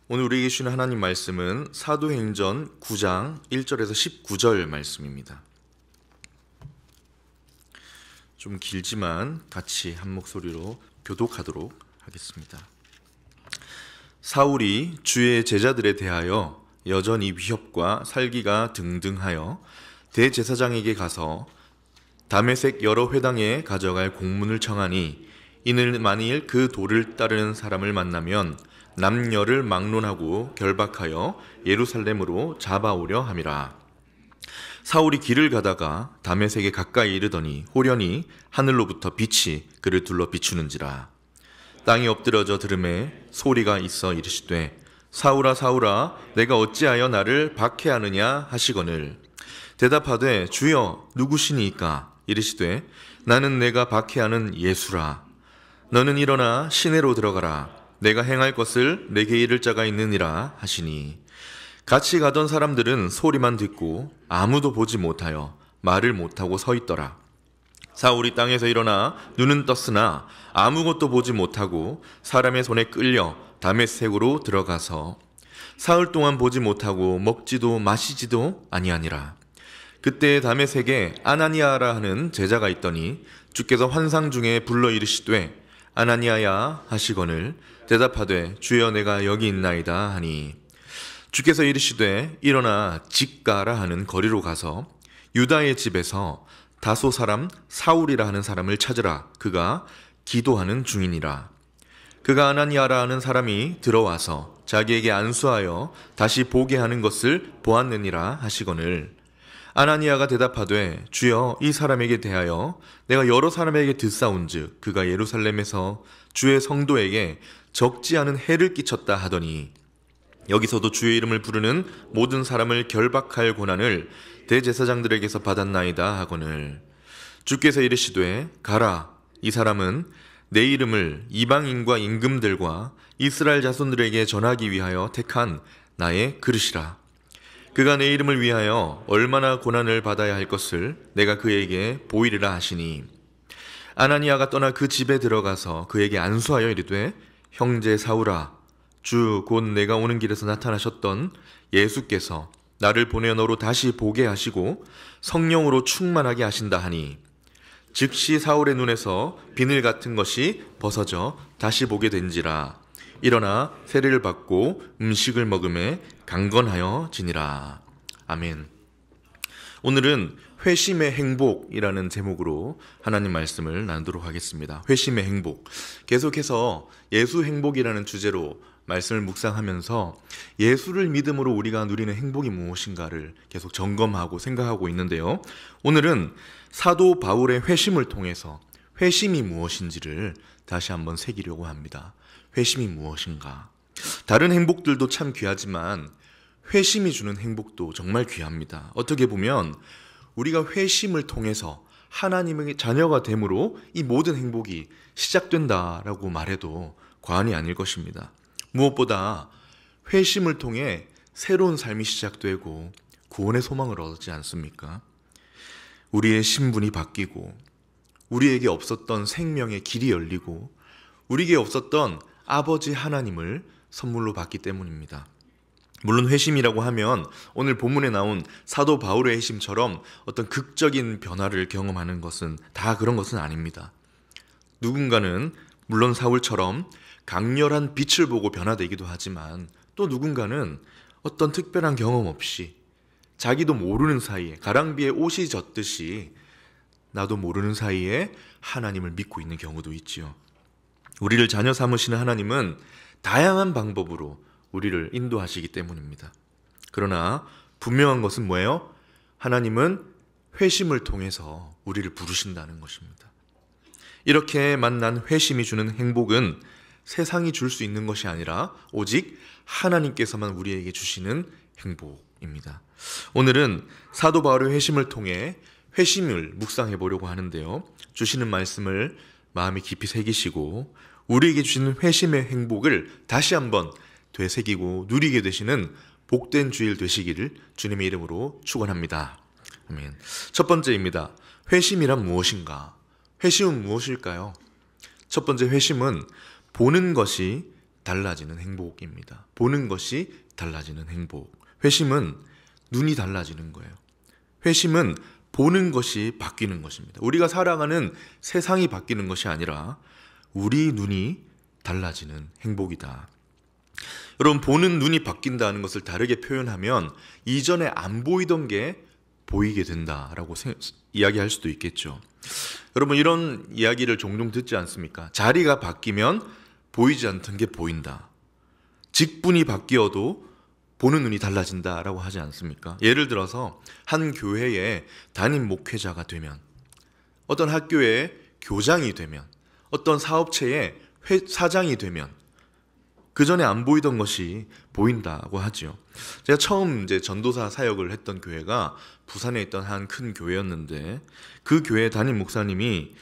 오늘 우리에게 주시는 하나님 말씀은 사도행전 9장 1절에서 19절 말씀입니다. 좀 길지만 같이 한 목소리로 교독하도록 하겠습니다. 사울이 주의 제자들에 대하여 여전히 위협과 살기가 등등하여 대제사장에게 가서 다메섹 여러 회당에 가져갈 공문을 청하니 이는 만일 그 도를 따르는 사람을 만나면 남녀를 막론하고 결박하여 예루살렘으로 잡아오려 함이라. 사울이 길을 가다가 다메섹에 가까이 이르더니 호련히 하늘로부터 빛이 그를 둘러 비추는지라. 땅이 엎드러져 들음에 소리가 있어 이르시되 사울아 사울아 내가 어찌하여 나를 박해하느냐 하시거늘 대답하되 주여 누구시니까 이르시되 나는 내가 박해하는 예수라. 너는 일어나 시내로 들어가라. 내가 행할 것을 내게 이를 자가 있느니라 하시니 같이 가던 사람들은 소리만 듣고 아무도 보지 못하여 말을 못하고 서 있더라. 사울이 땅에서 일어나 눈은 떴으나 아무것도 보지 못하고 사람의 손에 끌려 다메섹으로 들어가서 사흘 동안 보지 못하고 먹지도 마시지도 아니하니라. 그때 다메섹에 아나니아라 하는 제자가 있더니 주께서 환상 중에 불러 이르시되 아나니아야 하시거늘 대답하되 주여 내가 여기 있나이다 하니 주께서 이르시되 일어나 직가라 하는 거리로 가서 유다의 집에서 다소 사람 사울이라 하는 사람을 찾으라. 그가 기도하는 중이니라. 그가 아나니아라 하는 사람이 들어와서 자기에게 안수하여 다시 보게 하는 것을 보았느니라 하시거늘 아나니아가 대답하되 주여 이 사람에게 대하여 내가 여러 사람에게 듣사온즉 그가 예루살렘에서 주의 성도에게 적지 않은 해를 끼쳤다 하더니 여기서도 주의 이름을 부르는 모든 사람을 결박할 권한을 대제사장들에게서 받았나이다 하거늘 주께서 이르시되 가라. 이 사람은 내 이름을 이방인과 임금들과 이스라엘 자손들에게 전하기 위하여 택한 나의 그릇이라. 그가 내 이름을 위하여 얼마나 고난을 받아야 할 것을 내가 그에게 보이리라 하시니 아나니아가 떠나 그 집에 들어가서 그에게 안수하여 이르되 형제 사울아 주 곧 내가 오는 길에서 나타나셨던 예수께서 나를 보내 너로 다시 보게 하시고 성령으로 충만하게 하신다 하니 즉시 사울의 눈에서 비늘 같은 것이 벗어져 다시 보게 된지라. 일어나 세례를 받고 음식을 먹음에 강건하여 지니라. 아멘. 오늘은 회심의 행복이라는 제목으로 하나님 말씀을 나누도록 하겠습니다. 회심의 행복. 계속해서 예수 행복이라는 주제로 말씀을 묵상하면서 예수를 믿음으로 우리가 누리는 행복이 무엇인가를 계속 점검하고 생각하고 있는데요. 오늘은 사도 바울의 회심을 통해서 회심이 무엇인지를 다시 한번 새기려고 합니다. 회심이 무엇인가? 다른 행복들도 참 귀하지만 회심이 주는 행복도 정말 귀합니다. 어떻게 보면 우리가 회심을 통해서 하나님의 자녀가 됨으로 이 모든 행복이 시작된다라고 말해도 과언이 아닐 것입니다. 무엇보다 회심을 통해 새로운 삶이 시작되고 구원의 소망을 얻지 않습니까? 우리의 신분이 바뀌고 우리에게 없었던 생명의 길이 열리고 우리에게 없었던 아버지 하나님을 선물로 받기 때문입니다. 물론 회심이라고 하면 오늘 본문에 나온 사도 바울의 회심처럼 어떤 극적인 변화를 경험하는 것은 다 그런 것은 아닙니다. 누군가는 물론 사울처럼 강렬한 빛을 보고 변화되기도 하지만 또 누군가는 어떤 특별한 경험 없이 자기도 모르는 사이에 가랑비에 옷이 젖듯이 나도 모르는 사이에 하나님을 믿고 있는 경우도 있지요. 우리를 자녀 삼으시는 하나님은 다양한 방법으로 우리를 인도하시기 때문입니다. 그러나 분명한 것은 뭐예요? 하나님은 회심을 통해서 우리를 부르신다는 것입니다. 이렇게 만난 회심이 주는 행복은 세상이 줄 수 있는 것이 아니라 오직 하나님께서만 우리에게 주시는 행복입니다. 오늘은 사도 바울의 회심을 통해 회심을 묵상해 보려고 하는데요. 주시는 말씀을 마음에 깊이 새기시고 우리에게 주시는 회심의 행복을 다시 한번 되새기고 누리게 되시는 복된 주일 되시기를 주님의 이름으로 축원합니다. 아멘. 첫 번째입니다. 회심이란 무엇인가? 회심은 무엇일까요? 첫 번째 회심은 보는 것이 달라지는 행복입니다. 보는 것이 달라지는 행복. 회심은 눈이 달라지는 거예요. 회심은 보는 것이 바뀌는 것입니다. 우리가 살아가는 세상이 바뀌는 것이 아니라 우리 눈이 달라지는 행복이다. 여러분, 보는 눈이 바뀐다는 것을 다르게 표현하면 이전에 안 보이던 게 보이게 된다라고 이야기할 수도 있겠죠. 여러분, 이런 이야기를 종종 듣지 않습니까? 자리가 바뀌면 보이지 않던 게 보인다. 직분이 바뀌어도 보는 눈이 달라진다라고 하지 않습니까? 예를 들어서 한 교회의 담임 목회자가 되면, 어떤 학교의 교장이 되면, 어떤 사업체의 사장이 되면 그 전에 안 보이던 것이 보인다고 하죠. 제가 처음 전도사 사역을 했던 교회가 부산에 있던 한 큰 교회였는데, 그 교회 담임 목사님이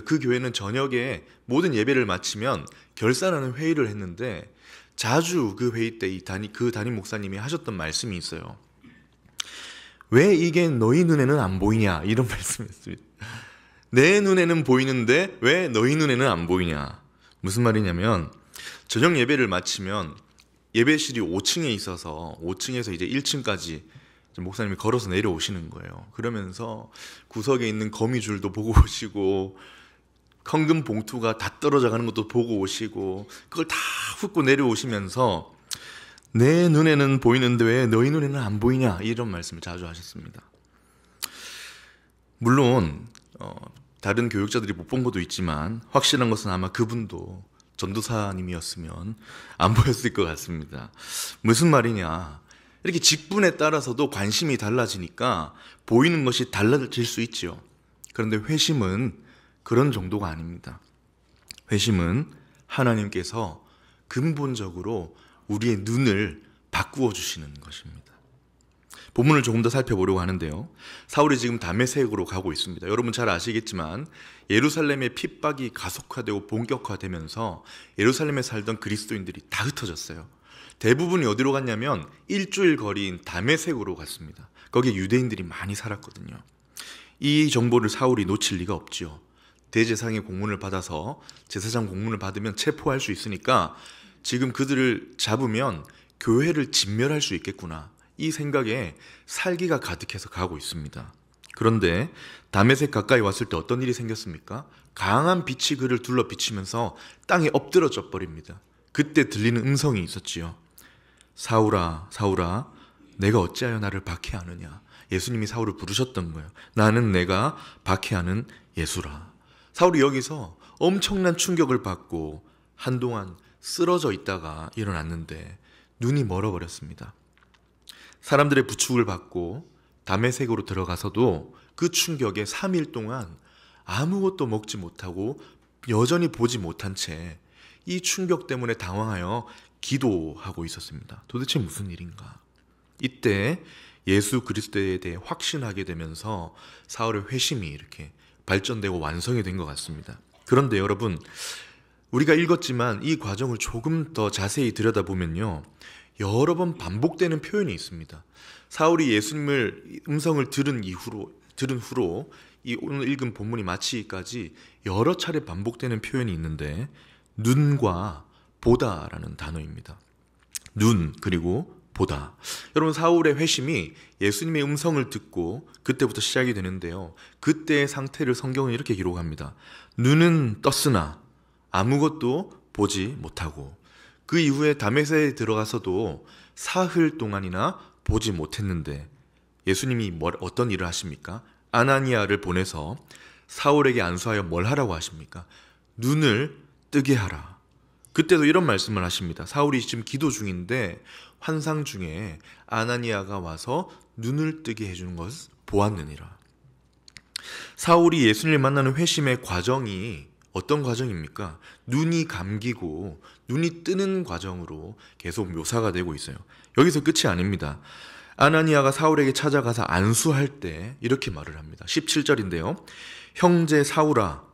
그 교회는 저녁에 모든 예배를 마치면 결산하는 회의를 했는데, 자주 그 회의 때 그 담임 목사님이 하셨던 말씀이 있어요. 왜 이게 너희 눈에는 안 보이냐? 이런 말씀이었습니다. 내 눈에는 보이는데 왜 너희 눈에는 안 보이냐? 무슨 말이냐면, 저녁 예배를 마치면 예배실이 5층에 있어서 5층에서 이제 1층까지 목사님이 걸어서 내려오시는 거예요. 그러면서 구석에 있는 거미줄도 보고 오시고, 헌금 봉투가 다 떨어져 가는 것도 보고 오시고, 그걸 다 훑고 내려오시면서 내 눈에는 보이는데 왜 너희 눈에는 안 보이냐? 이런 말씀을 자주 하셨습니다. 물론 다른 교육자들이 못 본 것도 있지만, 확실한 것은 아마 그분도 전도사님이었으면 안 보였을 것 같습니다. 무슨 말이냐? 이렇게 직분에 따라서도 관심이 달라지니까 보이는 것이 달라질 수 있죠. 그런데 회심은 그런 정도가 아닙니다. 회심은 하나님께서 근본적으로 우리의 눈을 바꾸어 주시는 것입니다. 본문을 조금 더 살펴보려고 하는데요. 사울이 지금 다메섹으로 가고 있습니다. 여러분 잘 아시겠지만 예루살렘의 핍박이 가속화되고 본격화되면서 예루살렘에 살던 그리스도인들이 다 흩어졌어요. 대부분이 어디로 갔냐면 일주일 거리인 다메섹으로 갔습니다. 거기에 유대인들이 많이 살았거든요. 이 정보를 사울이 놓칠 리가 없지요. 대제사장의 공문을 받아서 제사장 공문을 받으면 체포할 수 있으니까 지금 그들을 잡으면 교회를 진멸할 수 있겠구나, 이 생각에 살기가 가득해서 가고 있습니다. 그런데 다메섹 가까이 왔을 때 어떤 일이 생겼습니까? 강한 빛이 그를 둘러 비치면서 땅에 엎드러져 버립니다. 그때 들리는 음성이 있었지요. 사울아, 사울아, 내가 어찌하여 나를 박해하느냐? 예수님이 사울을 부르셨던 거예요. 나는 내가 박해하는 예수라. 사울이 여기서 엄청난 충격을 받고 한동안 쓰러져 있다가 일어났는데 눈이 멀어버렸습니다. 사람들의 부축을 받고 다메섹으로 들어가서도 그 충격에 3일 동안 아무것도 먹지 못하고 여전히 보지 못한 채 이 충격 때문에 당황하여 기도하고 있었습니다. 도대체 무슨 일인가? 이때 예수 그리스도에 대해 확신하게 되면서 사울의 회심이 이렇게 발전되고 완성이 된 것 같습니다. 그런데 여러분, 우리가 읽었지만 이 과정을 조금 더 자세히 들여다보면요, 여러 번 반복되는 표현이 있습니다. 사울이 예수님을 음성을 들은 후로 이 오늘 읽은 본문이 마치기까지 여러 차례 반복되는 표현이 있는데, 눈과 보다라는 단어입니다. 눈 그리고 보다. 여러분, 사울의 회심이 예수님의 음성을 듣고 그때부터 시작이 되는데요, 그때의 상태를 성경은 이렇게 기록합니다. 눈은 떴으나 아무것도 보지 못하고, 그 이후에 다메섹에 들어가서도 사흘 동안이나 보지 못했는데 예수님이 어떤 일을 하십니까? 아나니아를 보내서 사울에게 안수하여 뭘 하라고 하십니까? 눈을 뜨게 하라. 그때도 이런 말씀을 하십니다. 사울이 지금 기도 중인데 환상 중에 아나니아가 와서 눈을 뜨게 해주는 것을 보았느니라. 사울이 예수님을 만나는 회심의 과정이 어떤 과정입니까? 눈이 감기고 눈이 뜨는 과정으로 계속 묘사가 되고 있어요. 여기서 끝이 아닙니다. 아나니아가 사울에게 찾아가서 안수할 때 이렇게 말을 합니다. 17절인데요. 형제 사울아,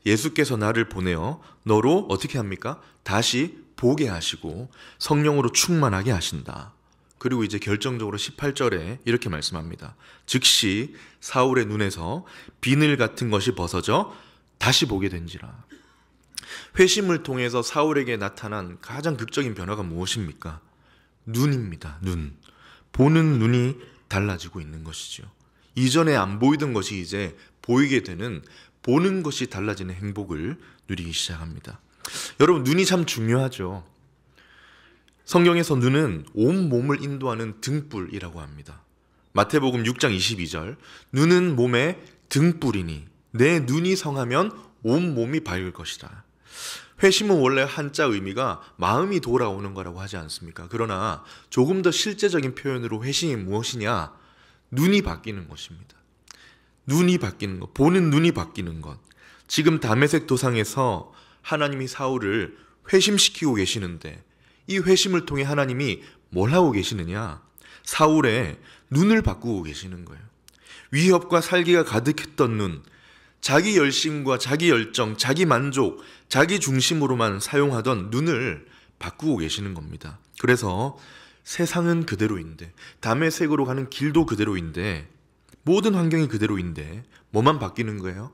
예수께서 나를 보내어 너로 어떻게 합니까? 다시 보게 하시고 성령으로 충만하게 하신다. 그리고 이제 결정적으로 18절에 이렇게 말씀합니다. 즉시 사울의 눈에서 비늘 같은 것이 벗어져 다시 보게 된지라. 회심을 통해서 사울에게 나타난 가장 극적인 변화가 무엇입니까? 눈입니다. 눈. 보는 눈이 달라지고 있는 것이죠. 이전에 안 보이던 것이 이제 보이게 되는, 보는 것이 달라지는 행복을 누리기 시작합니다. 여러분, 눈이 참 중요하죠. 성경에서 눈은 온 몸을 인도하는 등불이라고 합니다. 마태복음 6장 22절, 눈은 몸의 등불이니 내 눈이 성하면 온 몸이 밝을 것이다. 회심은 원래 한자 의미가 마음이 돌아오는 거라고 하지 않습니까? 그러나 조금 더 실제적인 표현으로 회심이 무엇이냐? 눈이 바뀌는 것입니다. 눈이 바뀌는 것, 보는 눈이 바뀌는 것. 지금 다메섹 도상에서 하나님이 사울을 회심시키고 계시는데, 이 회심을 통해 하나님이 뭘 하고 계시느냐? 사울의 눈을 바꾸고 계시는 거예요. 위협과 살기가 가득했던 눈, 자기 열심과 자기 열정, 자기 만족, 자기 중심으로만 사용하던 눈을 바꾸고 계시는 겁니다. 그래서 세상은 그대로인데, 다메섹으로 가는 길도 그대로인데, 모든 환경이 그대로인데 뭐만 바뀌는 거예요?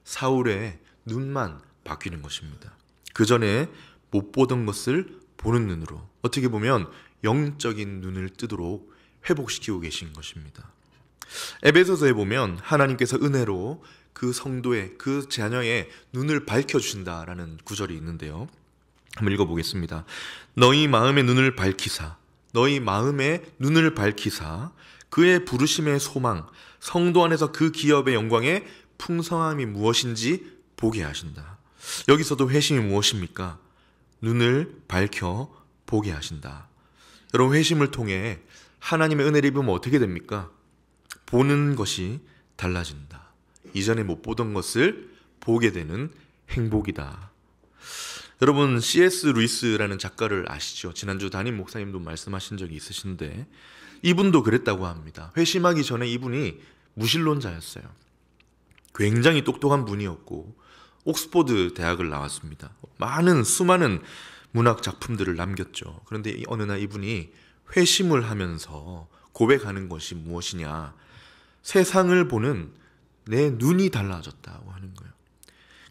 사울의 눈만 바뀌는 것입니다. 그 전에 못 보던 것을 보는 눈으로, 어떻게 보면 영적인 눈을 뜨도록 회복시키고 계신 것입니다. 에베소서에 보면 하나님께서 은혜로 그 성도의, 그 자녀의 눈을 밝혀주신다라는 구절이 있는데요. 한번 읽어보겠습니다. 너희 마음의 눈을 밝히사, 너희 마음의 눈을 밝히사 그의 부르심의 소망, 성도 안에서 그 기업의 영광의 풍성함이 무엇인지 보게 하신다. 여기서도 회심이 무엇입니까? 눈을 밝혀 보게 하신다. 여러분, 회심을 통해 하나님의 은혜를 입으면 어떻게 됩니까? 보는 것이 달라진다. 이전에 못 보던 것을 보게 되는 행복이다. 여러분, C.S. 루이스라는 작가를 아시죠? 지난주 담임 목사님도 말씀하신 적이 있으신데 이분도 그랬다고 합니다. 회심하기 전에 이분이 무신론자였어요. 굉장히 똑똑한 분이었고 옥스포드 대학을 나왔습니다. 수많은 문학 작품들을 남겼죠. 그런데 어느 날 이분이 회심을 하면서 고백하는 것이 무엇이냐? 세상을 보는 내 눈이 달라졌다고 하는 거예요.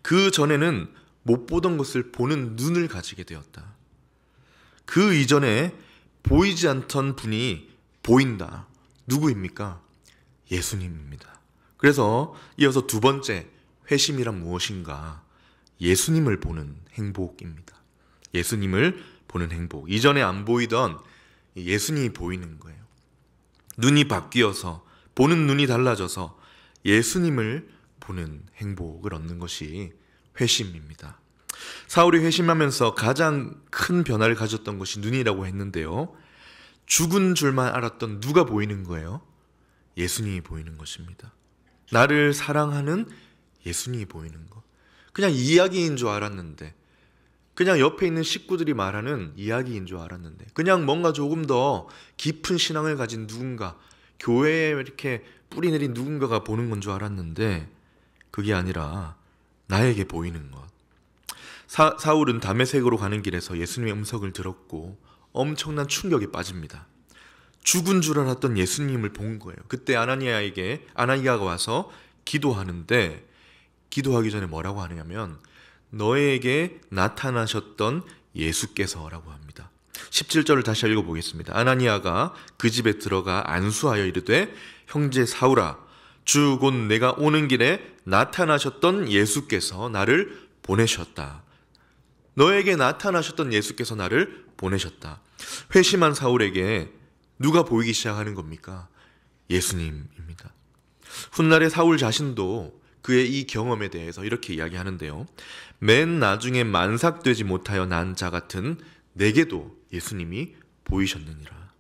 그 전에는 못 보던 것을 보는 눈을 가지게 되었다. 그 이전에 보이지 않던 분이 보인다. 누구입니까? 예수님입니다. 그래서 이어서 두 번째, 회심이란 무엇인가? 예수님을 보는 행복입니다. 예수님을 보는 행복. 이전에 안 보이던 예수님이 보이는 거예요. 눈이 바뀌어서, 보는 눈이 달라져서 예수님을 보는 행복을 얻는 것이 회심입니다. 사울이 회심하면서 가장 큰 변화를 가졌던 것이 눈이라고 했는데요. 죽은 줄만 알았던 누가 보이는 거예요? 예수님이 보이는 것입니다. 나를 사랑하는 예수님이 보이는 것. 그냥 이야기인 줄 알았는데, 그냥 옆에 있는 식구들이 말하는 이야기인 줄 알았는데, 그냥 뭔가 조금 더 깊은 신앙을 가진 누군가, 교회에 이렇게 뿌리 내린 누군가가 보는 건 줄 알았는데 그게 아니라 나에게 보이는 것. 사울은 다메섹으로 가는 길에서 예수님의 음성을 들었고 엄청난 충격에 빠집니다. 죽은 줄 알았던 예수님을 본 거예요. 그때 아나니아가 와서 기도하는데, 기도하기 전에 뭐라고 하냐면 너에게 나타나셨던 예수께서라고 합니다. 17절을 다시 읽어보겠습니다. 아나니아가 그 집에 들어가 안수하여 이르되 형제 사울아, 주 곧 내가 오는 길에 나타나셨던 예수께서 나를 보내셨다. 너에게 나타나셨던 예수께서 나를 보내셨다. 회심한 사울에게 누가 보이기 시작하는 겁니까? 예수님입니다. 훗날의 사울 자신도 그의 이 경험에 대해서 이렇게 이야기하는데요. 맨 나중에 만삭되지 못하여 난 자 같은 내게도 예수님이 보이셨느니라.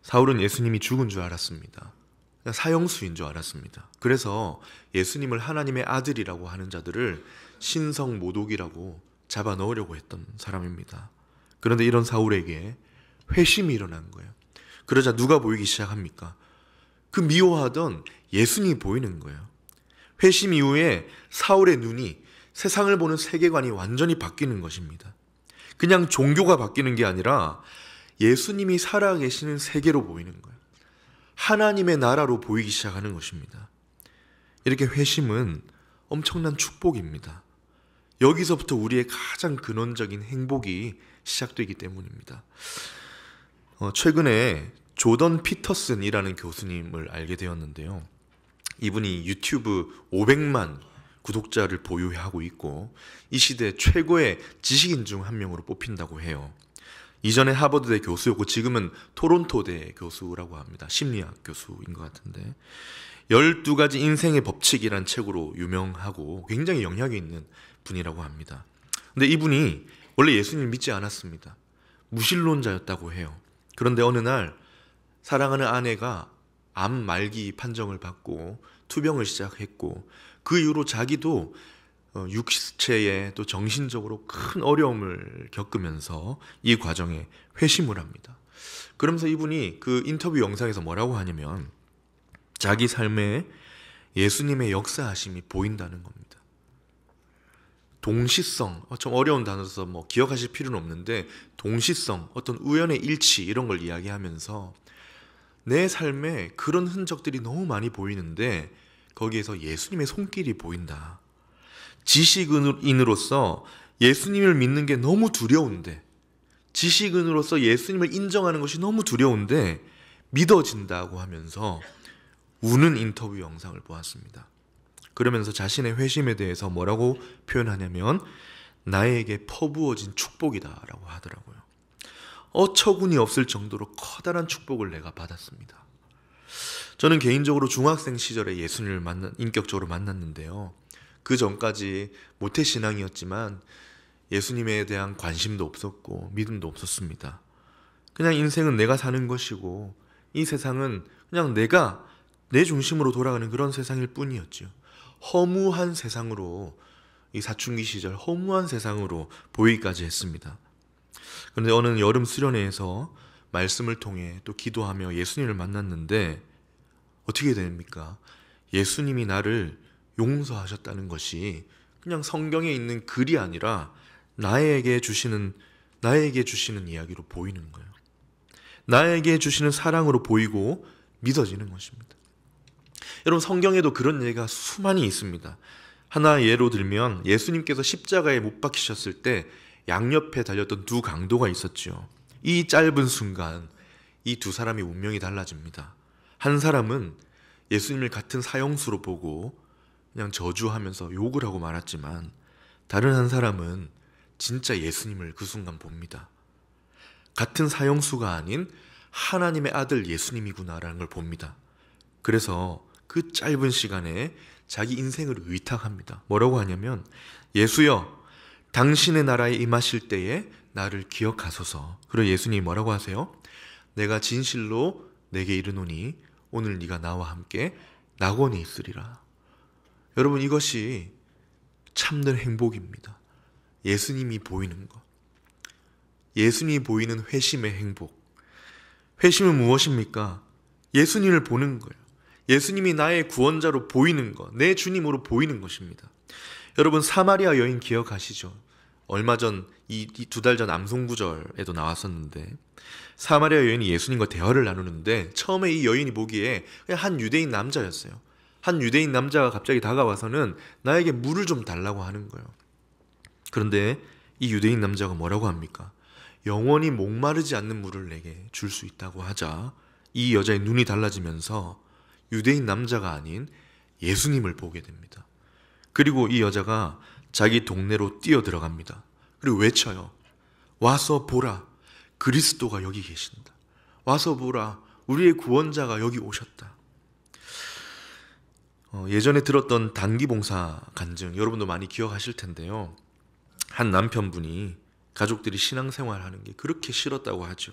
사울은 예수님이 죽은 줄 알았습니다. 사형수인 줄 알았습니다. 그래서 예수님을 하나님의 아들이라고 하는 자들을 신성모독이라고 잡아 넣으려고 했던 사람입니다. 그런데 이런 사울에게 회심이 일어난 거예요. 그러자 누가 보이기 시작합니까? 그 미워하던 예수님이 보이는 거예요. 회심 이후에 사울의 눈이, 세상을 보는 세계관이 완전히 바뀌는 것입니다. 그냥 종교가 바뀌는 게 아니라 예수님이 살아계시는 세계로 보이는 거예요. 하나님의 나라로 보이기 시작하는 것입니다. 이렇게 회심은 엄청난 축복입니다. 여기서부터 우리의 가장 근원적인 행복이 시작되기 때문입니다. 최근에 조던 피터슨이라는 교수님을 알게 되었는데요. 이분이 유튜브 500만 구독자를 보유하고 있고 이 시대 최고의 지식인 중 한 명으로 뽑힌다고 해요. 이전에 하버드대 교수였고 지금은 토론토대 교수라고 합니다. 심리학 교수인 것 같은데 12가지 인생의 법칙이란 책으로 유명하고 굉장히 영향이 있는 분이라고 합니다. 근데 이분이 원래 예수님을 믿지 않았습니다. 무신론자였다고 해요. 그런데 어느 날 사랑하는 아내가 암 말기 판정을 받고 투병을 시작했고 그 이후로 자기도 육체에 또 정신적으로 큰 어려움을 겪으면서 이 과정에 회심을 합니다. 그러면서 이분이 그 인터뷰 영상에서 뭐라고 하냐면 자기 삶에 예수님의 역사하심이 보인다는 겁니다. 동시성, 좀 어려운 단어라서 뭐 기억하실 필요는 없는데 동시성, 어떤 우연의 일치 이런 걸 이야기하면서 내 삶에 그런 흔적들이 너무 많이 보이는데 거기에서 예수님의 손길이 보인다. 지식인으로서 예수님을 믿는 게 너무 두려운데 지식인으로서 예수님을 인정하는 것이 너무 두려운데 믿어진다고 하면서 우는 인터뷰 영상을 보았습니다. 그러면서 자신의 회심에 대해서 뭐라고 표현하냐면 나에게 퍼부어진 축복이다라고 하더라고요. 어처구니 없을 정도로 커다란 축복을 내가 받았습니다. 저는 개인적으로 중학생 시절에 예수님을 인격적으로 만났는데요. 그 전까지 모태신앙이었지만 예수님에 대한 관심도 없었고 믿음도 없었습니다. 그냥 인생은 내가 사는 것이고 이 세상은 그냥 내가 내 중심으로 돌아가는 그런 세상일 뿐이었죠. 허무한 세상으로 이 사춘기 시절 허무한 세상으로 보이기까지 했습니다. 그런데 어느 여름 수련회에서 말씀을 통해 또 기도하며 예수님을 만났는데 어떻게 됩니까? 예수님이 나를 용서하셨다는 것이 그냥 성경에 있는 글이 아니라 나에게 주시는 이야기로 보이는 거예요. 나에게 주시는 사랑으로 보이고 믿어지는 것입니다. 여러분 성경에도 그런 예가 수많이 있습니다. 하나 예로 들면 예수님께서 십자가에 못 박히셨을 때 양옆에 달렸던 두 강도가 있었죠. 이 짧은 순간 이 두 사람이 운명이 달라집니다. 한 사람은 예수님을 같은 사형수로 보고 그냥 저주하면서 욕을 하고 말았지만 다른 한 사람은 진짜 예수님을 그 순간 봅니다. 같은 사형수가 아닌 하나님의 아들 예수님이구나라는 걸 봅니다. 그래서 그 짧은 시간에 자기 인생을 위탁합니다. 뭐라고 하냐면 예수여 당신의 나라에 임하실 때에 나를 기억하소서. 그리고 예수님이 뭐라고 하세요? 내가 진실로 내게 이르노니 오늘 네가 나와 함께 낙원에 있으리라. 여러분 이것이 참된 행복입니다. 예수님이 보이는 것. 예수님이 보이는 회심의 행복. 회심은 무엇입니까? 예수님을 보는 거예요. 예수님이 나의 구원자로 보이는 것, 내 주님으로 보이는 것입니다. 여러분 사마리아 여인 기억하시죠? 얼마 전, 이 2달 전 암송구절에도 나왔었는데 사마리아 여인이 예수님과 대화를 나누는데 처음에 이 여인이 보기에 그냥 한 유대인 남자였어요. 한 유대인 남자가 갑자기 다가와서는 나에게 물을 좀 달라고 하는 거예요. 그런데 이 유대인 남자가 뭐라고 합니까? 영원히 목마르지 않는 물을 내게 줄 수 있다고 하자 이 여자의 눈이 달라지면서 유대인 남자가 아닌 예수님을 보게 됩니다. 그리고 이 여자가 자기 동네로 뛰어 들어갑니다. 그리고 외쳐요. 와서 보라. 그리스도가 여기 계신다. 와서 보라. 우리의 구원자가 여기 오셨다. 예전에 들었던 단기봉사 간증 여러분도 많이 기억하실 텐데요. 한 남편분이 가족들이 신앙생활하는 게 그렇게 싫었다고 하죠.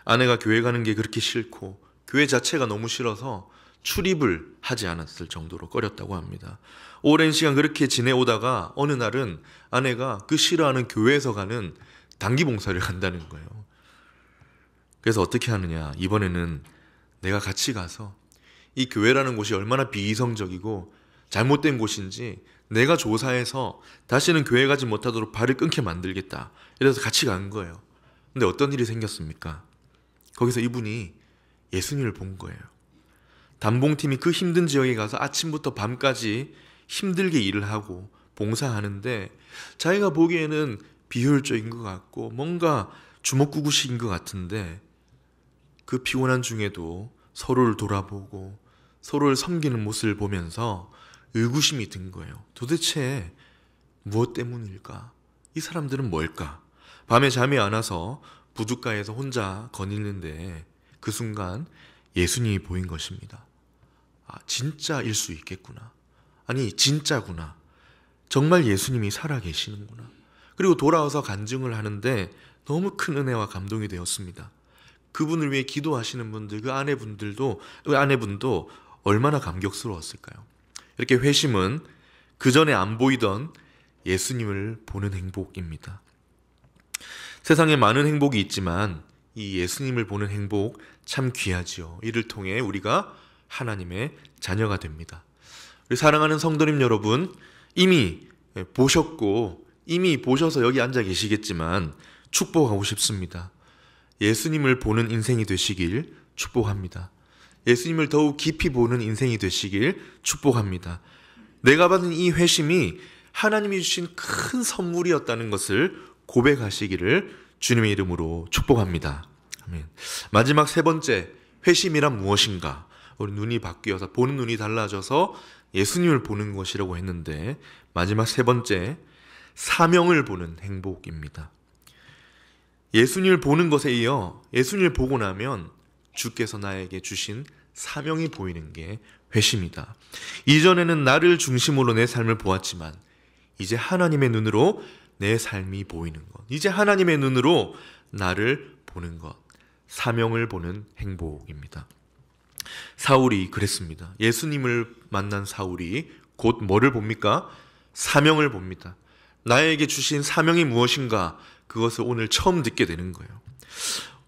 아내가 교회 가는 게 그렇게 싫고 교회 자체가 너무 싫어서 출입을 하지 않았을 정도로 꺼렸다고 합니다. 오랜 시간 그렇게 지내오다가 어느 날은 아내가 그 싫어하는 교회에서 가는 단기봉사를 간다는 거예요. 그래서 어떻게 하느냐. 이번에는 내가 같이 가서 이 교회라는 곳이 얼마나 비이성적이고 잘못된 곳인지 내가 조사해서 다시는 교회 가지 못하도록 발을 끊게 만들겠다. 이래서 같이 간 거예요. 근데 어떤 일이 생겼습니까? 거기서 이분이 예수님을 본 거예요. 단봉팀이 그 힘든 지역에 가서 아침부터 밤까지 힘들게 일을 하고 봉사하는데 자기가 보기에는 비효율적인 것 같고 뭔가 주먹구구식인 것 같은데 그 피곤한 중에도 서로를 돌아보고 서로를 섬기는 모습을 보면서 의구심이 든 거예요. 도대체 무엇 때문일까? 이 사람들은 뭘까? 밤에 잠이 안 와서 부둣가에서 혼자 거닐는데 그 순간 예수님이 보인 것입니다. 아, 진짜일 수 있겠구나. 아니, 진짜구나. 정말 예수님이 살아계시는구나. 그리고 돌아와서 간증을 하는데 너무 큰 은혜와 감동이 되었습니다. 그분을 위해 기도하시는 분들, 그 아내분도 얼마나 감격스러웠을까요? 이렇게 회심은 그 전에 안 보이던 예수님을 보는 행복입니다. 세상에 많은 행복이 있지만 이 예수님을 보는 행복 참 귀하지요. 이를 통해 우리가 하나님의 자녀가 됩니다. 우리 사랑하는 성도님 여러분, 이미 보셨고 이미 보셔서 여기 앉아 계시겠지만 축복하고 싶습니다. 예수님을 보는 인생이 되시길 축복합니다. 예수님을 더욱 깊이 보는 인생이 되시길 축복합니다. 내가 받은 이 회심이 하나님이 주신 큰 선물이었다는 것을 고백하시기를 주님의 이름으로 축복합니다. 아멘. 마지막 세 번째, 회심이란 무엇인가? 우리 눈이 바뀌어서 보는 눈이 달라져서 예수님을 보는 것이라고 했는데 마지막 세 번째, 사명을 보는 행복입니다. 예수님을 보는 것에 이어 예수님을 보고 나면 주께서 나에게 주신 사명이 보이는 게 회심이다. 이전에는 나를 중심으로 내 삶을 보았지만 이제 하나님의 눈으로 내 삶이 보이는 것, 이제 하나님의 눈으로 나를 보는 것, 사명을 보는 행복입니다. 사울이 그랬습니다. 예수님을 만난 사울이 곧 뭐를 봅니까? 사명을 봅니다. 나에게 주신 사명이 무엇인가? 그것을 오늘 처음 듣게 되는 거예요.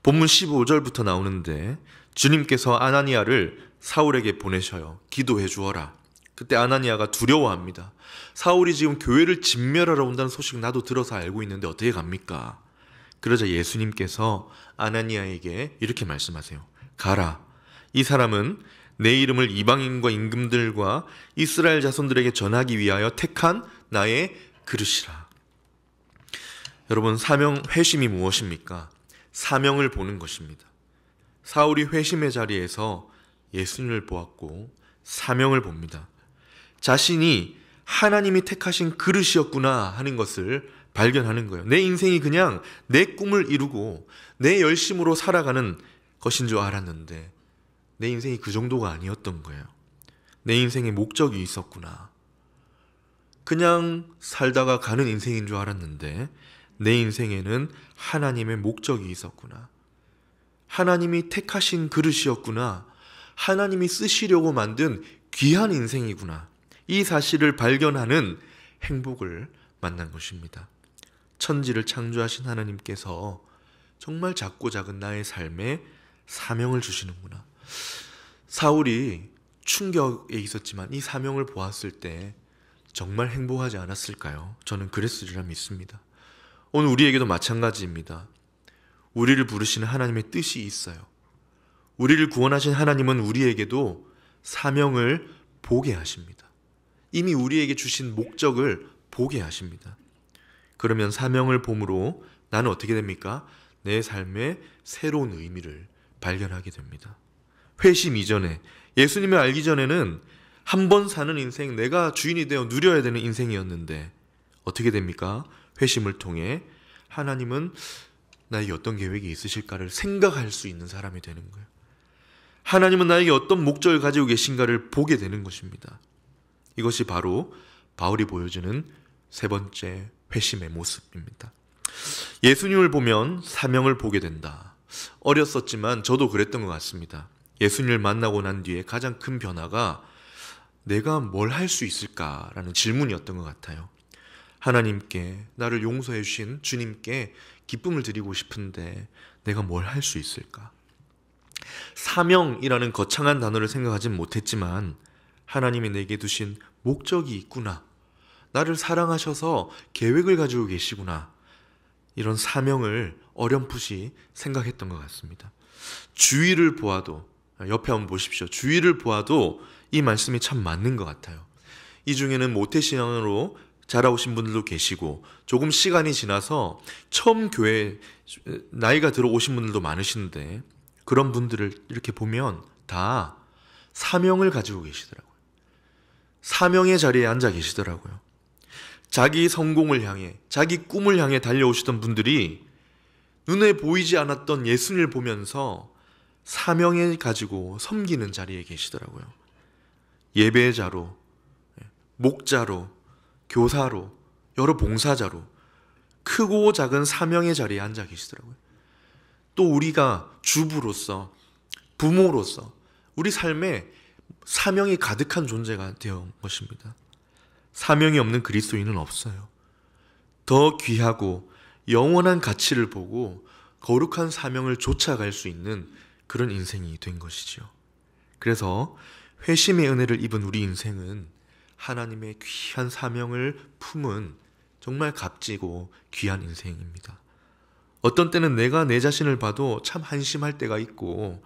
본문 15절부터 나오는데 주님께서 아나니아를 사울에게 보내셔요. 기도해 주어라. 그때 아나니아가 두려워합니다. 사울이 지금 교회를 진멸하러 온다는 소식 나도 들어서 알고 있는데 어떻게 갑니까? 그러자 예수님께서 아나니아에게 이렇게 말씀하세요. 가라. 이 사람은 내 이름을 이방인과 임금들과 이스라엘 자손들에게 전하기 위하여 택한 나의 그릇이라. 여러분, 회심이 무엇입니까? 사명을 보는 것입니다. 사울이 회심의 자리에서 예수님을 보았고 사명을 봅니다. 자신이 하나님이 택하신 그릇이었구나 하는 것을 발견하는 거예요. 내 인생이 그냥 내 꿈을 이루고 내 열심으로 살아가는 것인 줄 알았는데 내 인생이 그 정도가 아니었던 거예요. 내 인생에 목적이 있었구나. 그냥 살다가 가는 인생인 줄 알았는데 내 인생에는 하나님의 목적이 있었구나. 하나님이 택하신 그릇이었구나. 하나님이 쓰시려고 만든 귀한 인생이구나. 이 사실을 발견하는 행복을 만난 것입니다. 천지를 창조하신 하나님께서 정말 작고 작은 나의 삶에 사명을 주시는구나. 사울이 충격에 있었지만 이 사명을 보았을 때 정말 행복하지 않았을까요? 저는 그랬으리라 믿습니다. 오늘 우리에게도 마찬가지입니다. 우리를 부르시는 하나님의 뜻이 있어요. 우리를 구원하신 하나님은 우리에게도 사명을 보게 하십니다. 이미 우리에게 주신 목적을 보게 하십니다. 그러면 사명을 봄으로 나는 어떻게 됩니까? 내 삶의 새로운 의미를 발견하게 됩니다. 회심 이전에, 예수님을 알기 전에는 한 번 사는 인생, 내가 주인이 되어 누려야 되는 인생이었는데 어떻게 됩니까? 회심을 통해 하나님은 나에게 어떤 계획이 있으실까를 생각할 수 있는 사람이 되는 거예요. 하나님은 나에게 어떤 목적을 가지고 계신가를 보게 되는 것입니다. 이것이 바로 바울이 보여주는 세 번째 회심의 모습입니다. 예수님을 보면 사명을 보게 된다. 어렸었지만 저도 그랬던 것 같습니다. 예수님을 만나고 난 뒤에 가장 큰 변화가 내가 뭘 할 수 있을까라는 질문이었던 것 같아요. 하나님께, 나를 용서해 주신 주님께 기쁨을 드리고 싶은데 내가 뭘 할 수 있을까? 사명이라는 거창한 단어를 생각하진 못했지만 하나님이 내게 두신 목적이 있구나. 나를 사랑하셔서 계획을 가지고 계시구나. 이런 사명을 어렴풋이 생각했던 것 같습니다. 주위를 보아도, 옆에 한번 보십시오. 주위를 보아도 이 말씀이 참 맞는 것 같아요. 이 중에는 모태신앙으로 자라오신 분들도 계시고 조금 시간이 지나서 처음 교회 나이가 들어오신 분들도 많으신데 그런 분들을 이렇게 보면 다 사명을 가지고 계시더라고요. 사명의 자리에 앉아 계시더라고요. 자기 성공을 향해, 자기 꿈을 향해 달려오시던 분들이 눈에 보이지 않았던 예수님을 보면서 사명을 가지고 섬기는 자리에 계시더라고요. 예배자로, 목자로, 교사로, 여러 봉사자로 크고 작은 사명의 자리에 앉아 계시더라고요. 또 우리가 주부로서, 부모로서 우리 삶에 사명이 가득한 존재가 되어 것입니다. 사명이 없는 그리스도인은 없어요. 더 귀하고 영원한 가치를 보고 거룩한 사명을 쫓아갈 수 있는 그런 인생이 된 것이죠. 그래서 회심의 은혜를 입은 우리 인생은 하나님의 귀한 사명을 품은 정말 값지고 귀한 인생입니다. 어떤 때는 내가 내 자신을 봐도 참 한심할 때가 있고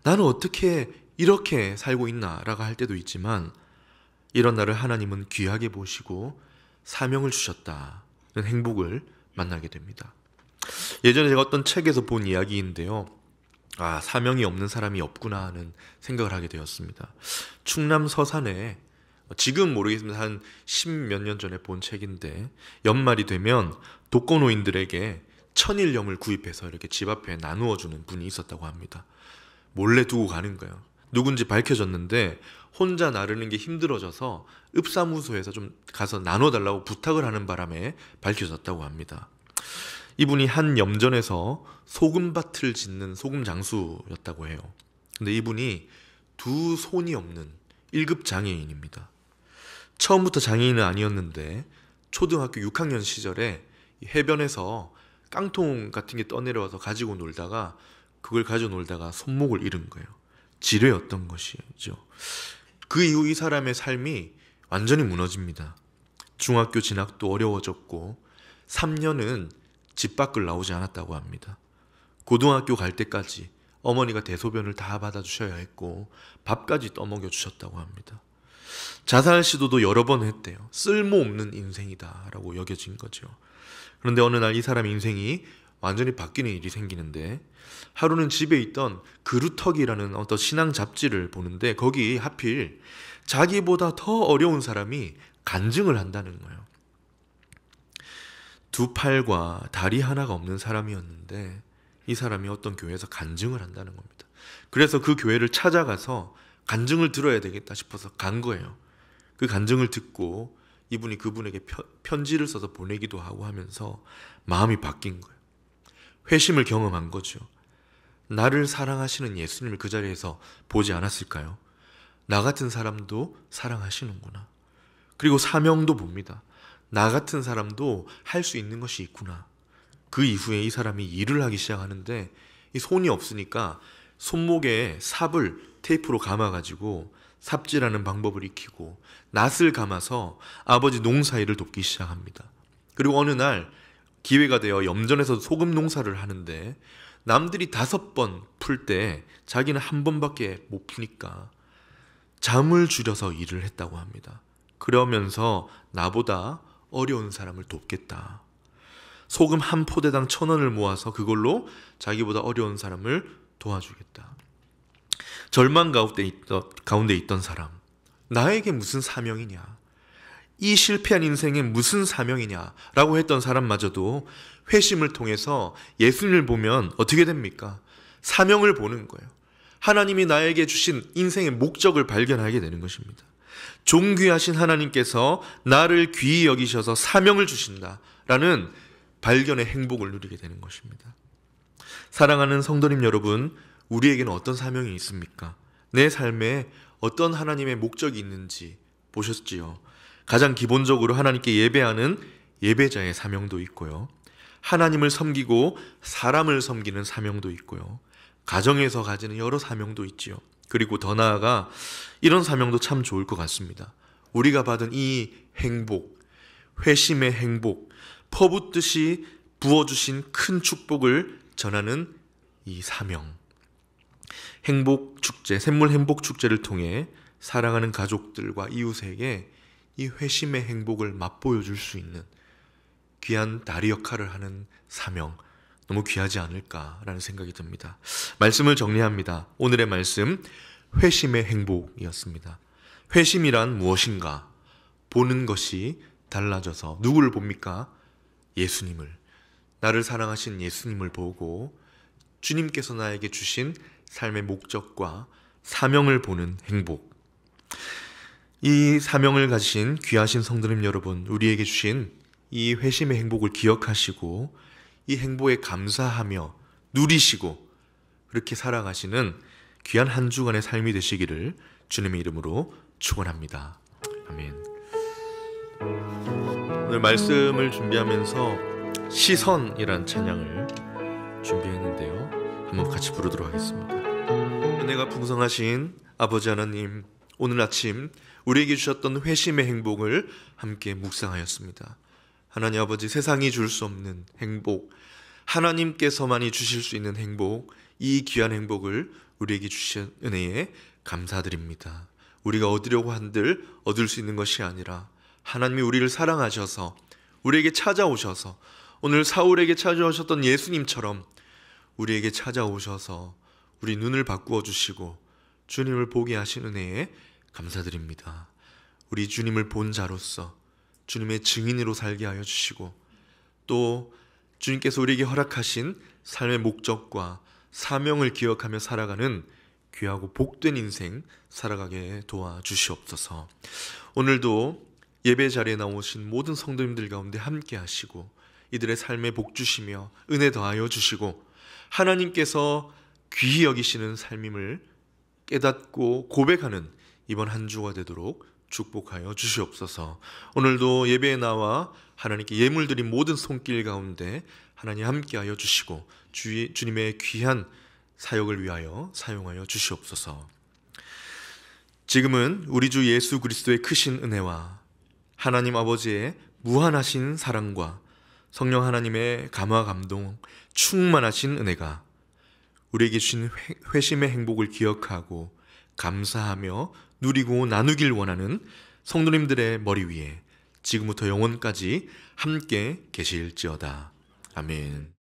나는 어떻게 이렇게 살고 있나라고 할 때도 있지만 이런 나를 하나님은 귀하게 보시고 사명을 주셨다는 행복을 만나게 됩니다. 예전에 제가 어떤 책에서 본 이야기인데요. 사명이 없는 사람이 없구나 하는 생각을 하게 되었습니다. 충남 서산에 지금 모르겠습니다. 한 10몇 년 전에 본 책인데 연말이 되면 독거노인들에게 천일염을 구입해서 이렇게 집 앞에 나누어 주는 분이 있었다고 합니다. 몰래 두고 가는 거예요. 누군지 밝혀졌는데 혼자 나르는 게 힘들어져서 읍사무소에서 좀 가서 나눠달라고 부탁을 하는 바람에 밝혀졌다고 합니다. 이분이 한 염전에서 소금밭을 짓는 소금 장수였다고 해요. 근데 이분이 두 손이 없는 1급 장애인입니다. 처음부터 장애인은 아니었는데 초등학교 6학년 시절에 해변에서 깡통 같은 게 떠내려와서 가지고 놀다가 그걸 가지고 놀다가 손목을 잃은 거예요. 지뢰였던 것이죠. 그 이후 이 사람의 삶이 완전히 무너집니다. 중학교 진학도 어려워졌고 3년은 집 밖을 나오지 않았다고 합니다. 고등학교 갈 때까지 어머니가 대소변을 다 받아주셔야 했고 밥까지 떠먹여 주셨다고 합니다. 자살 시도도 여러 번 했대요. 쓸모없는 인생이다라고 여겨진 거죠. 그런데 어느 날 이 사람의 인생이 완전히 바뀌는 일이 생기는데 하루는 집에 있던 그루터기라는 어떤 신앙 잡지를 보는데 거기 하필 자기보다 더 어려운 사람이 간증을 한다는 거예요. 두 팔과 다리 하나가 없는 사람이었는데 이 사람이 어떤 교회에서 간증을 한다는 겁니다. 그래서 그 교회를 찾아가서 간증을 들어야 되겠다 싶어서 간 거예요. 그 간증을 듣고 이분이 그분에게 편지를 써서 보내기도 하고 하면서 마음이 바뀐 거예요. 회심을 경험한 거죠. 나를 사랑하시는 예수님을 그 자리에서 보지 않았을까요? 나 같은 사람도 사랑하시는구나. 그리고 사명도 봅니다. 나 같은 사람도 할 수 있는 것이 있구나. 그 이후에 이 사람이 일을 하기 시작하는데 이 손이 없으니까 손목에 삽을 테이프로 감아가지고 삽질하는 방법을 익히고 낫을 감아서 아버지 농사일을 돕기 시작합니다. 그리고 어느 날 기회가 되어 염전에서 소금 농사를 하는데 남들이 5번 풀 때 자기는 한 번밖에 못 푸니까 잠을 줄여서 일을 했다고 합니다. 그러면서 나보다 어려운 사람을 돕겠다. 소금 한 포대당 1,000원을 모아서 그걸로 자기보다 어려운 사람을 도와주겠다. 절망 가운데 있던 사람, 나에게 무슨 사명이냐, 이 실패한 인생에 무슨 사명이냐 라고 했던 사람마저도 회심을 통해서 예수님을 보면 어떻게 됩니까? 사명을 보는 거예요. 하나님이 나에게 주신 인생의 목적을 발견하게 되는 것입니다. 존귀하신 하나님께서 나를 귀히 여기셔서 사명을 주신다라는 발견의 행복을 누리게 되는 것입니다. 사랑하는 성도님 여러분, 우리에게는 어떤 사명이 있습니까? 내 삶에 어떤 하나님의 목적이 있는지 보셨지요? 가장 기본적으로 하나님께 예배하는 예배자의 사명도 있고요. 하나님을 섬기고 사람을 섬기는 사명도 있고요. 가정에서 가지는 여러 사명도 있지요. 그리고 더 나아가 이런 사명도 참 좋을 것 같습니다. 우리가 받은 이 행복, 회심의 행복, 퍼붓듯이 부어주신 큰 축복을 전하는 이 사명. 행복축제, 샘물 행복축제를 통해 사랑하는 가족들과 이웃에게 이 회심의 행복을 맛보여 줄 수 있는 귀한 다리 역할을 하는 사명, 너무 귀하지 않을까라는 생각이 듭니다. 말씀을 정리합니다. 오늘의 말씀, 회심의 행복이었습니다. 회심이란 무엇인가? 보는 것이 달라져서 누구를 봅니까? 예수님을, 나를 사랑하신 예수님을 보고 주님께서 나에게 주신 삶의 목적과 사명을 보는 행복. 이 사명을 가진 귀하신 성도님 여러분, 우리에게 주신 이 회심의 행복을 기억하시고 이 행복에 감사하며 누리시고 그렇게 살아가시는 귀한 한 주간의 삶이 되시기를 주님의 이름으로 축원합니다. 아멘. 오늘 말씀을 준비하면서 시선이란 찬양을 준비했는데요. 한번 같이 부르도록 하겠습니다. 은혜가 풍성하신 아버지 하나님, 오늘 아침 우리에게 주셨던 회심의 행복을 함께 묵상하였습니다. 하나님 아버지, 세상이 줄 수 없는 행복, 하나님께서만이 주실 수 있는 행복, 이 귀한 행복을 우리에게 주신 은혜에 감사드립니다. 우리가 얻으려고 한들 얻을 수 있는 것이 아니라 하나님이 우리를 사랑하셔서 우리에게 찾아오셔서 오늘 사울에게 찾아오셨던 예수님처럼 우리에게 찾아오셔서 우리 눈을 바꾸어 주시고 주님을 보게 하신 은혜에 감사드립니다. 우리 주님을 본 자로서 주님의 증인으로 살게 하여 주시고 또 주님께서 우리에게 허락하신 삶의 목적과 사명을 기억하며 살아가는 귀하고 복된 인생 살아가게 도와주시옵소서. 오늘도 예배 자리에 나오신 모든 성도님들 가운데 함께 하시고 이들의 삶에 복 주시며 은혜 더하여 주시고 하나님께서 귀히 여기시는 삶임을 깨닫고 고백하는 이번 한 주가 되도록 축복하여 주시옵소서. 오늘도 예배에 나와 하나님께 예물 드린 모든 손길 가운데 하나님 함께하여 주시고 주님의 귀한 사역을 위하여 사용하여 주시옵소서. 지금은 우리 주 예수 그리스도의 크신 은혜와 하나님 아버지의 무한하신 사랑과 성령 하나님의 감화 감동 충만하신 은혜가 우리에게 주신 회심의 행복을 기억하고 감사하며 누리고 나누길 원하는 성도님들의 머리 위에 지금부터 영원까지 함께 계실지어다. 아멘.